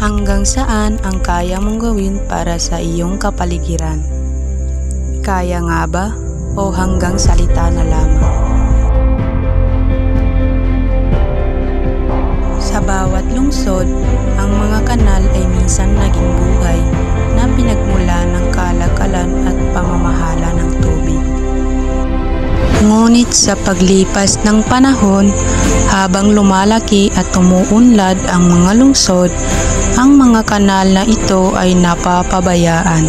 Hanggang saan ang kaya mong gawin para sa iyong kapaligiran? Kaya nga ba o hanggang salita na lamang? Sa bawat lungsod, ang mga kanal ay minsan naging buhay na pinagmula ng kalakalan at pamamahala ng tubig. Ngunit sa paglipas ng panahon, habang lumalaki at umuunlad ang mga lungsod, ang mga kanal na ito ay napapabayaan,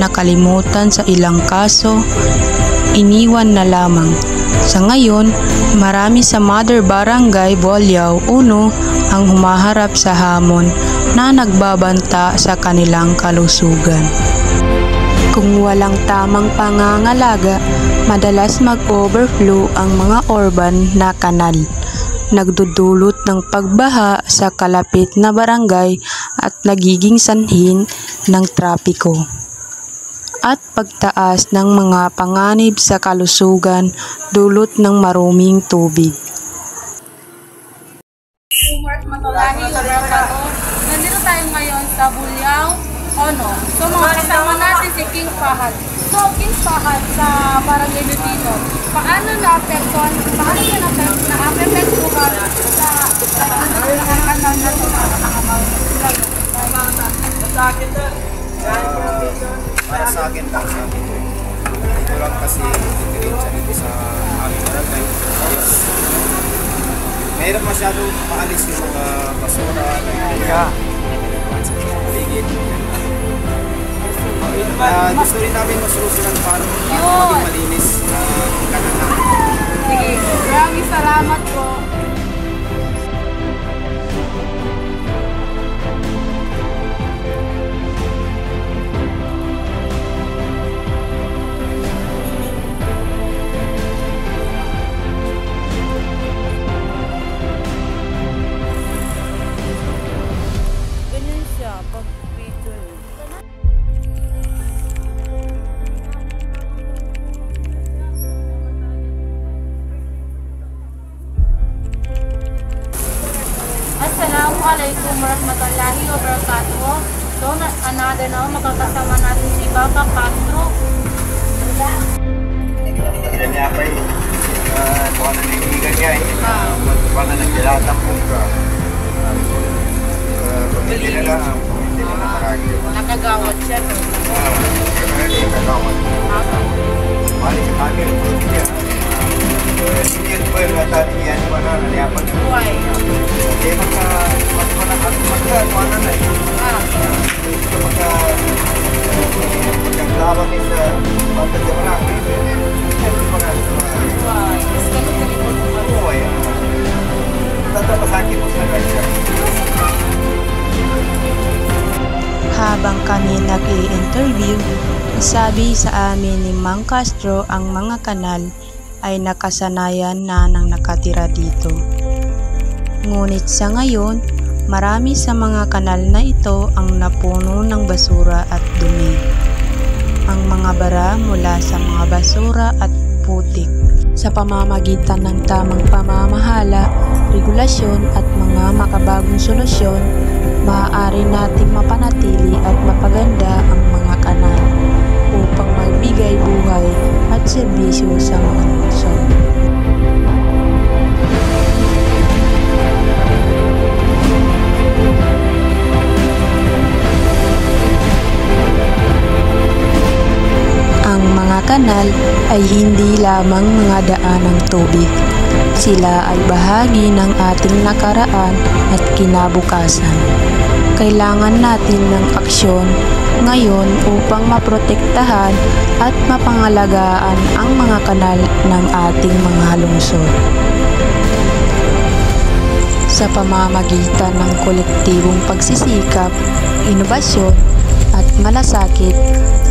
nakalimutan sa ilang kaso, iniwan na lamang. Sa ngayon, marami sa Mother Barangay Bolyao 1 ang humaharap sa hamon na nagbabanta sa kanilang kalusugan. Kung walang tamang pangangalaga, madalas mag-overflow ang mga urban na kanal, nagdudulot ng pagbaha sa kalapit na barangay at nagiging sanhin ng trapiko at pagtaas ng mga panganib sa kalusugan dulot ng maruming tubig. Nandito tayo ngayon sa Bolyao 1. So mga kasama natin si King Fahad. So King Fahad sa Barangay Lutino, paano na-apektuhan sa kanal na ito? Para sa akin lang, ito lang kasi diferensya dito sa aming barangay. Mahirap masyado maalis yung mga basura na paligid. Gusto rin namin masolusyonan para maging malinis na kanal namin. Sige, maraming salamat po. Assalamualaikum warahmatullahi wabarakatuh. So, another na makakasama natin si Baba Castro. Hindi niya pa eh. Kung ano naibigan niya eh. Kung ano nagdilatang kung ka. Kung hindi na lang. Hindi na nakaragi. Nakagawad siya. Hindi nakagawad. Mali sa kagil. Hindi yan po yung natali yan. Wala na niyapan. Why? Hindi magkakaroon na eh. Magkakaroon din sa pagkakaroon na. Hindi magkakaroon. Why? Mas ganun ka rin po ito. Oo, ayan. Tatapasakit mo sa kanya. Habang kami nag-i-interview, sabi sa amin ni Mang Castro ang mga kanal ay nakasanayan na nang nakatira dito. Ngunit sa ngayon, marami sa mga kanal na ito ang napuno ng basura at dumi. Ang mga bara mula sa mga basura at putik. Sa pamamagitan ng tamang pamamahala, regulasyon at mga makabagong solusyon, maaari nating mapanatili at mapaganda ang mga kanal upang magbigay buhay at serbisyo sa mga lungsod. Ang mga kanal ay hindi lamang mga daan ng tubig. Sila ay bahagi ng ating nakaraan at kinabukasan. Kailangan natin ng aksyon ngayon upang maprotektahan at mapangalagaan ang mga kanal ng ating mga lungsod. Sa pamamagitan ng kolektibong pagsisikap, inobasyon at malasakit,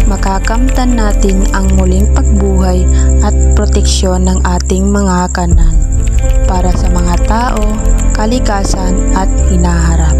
makakamtan natin ang muling pagbuhay at proteksyon ng ating mga kanal para sa mga tao, kalikasan at hinaharap.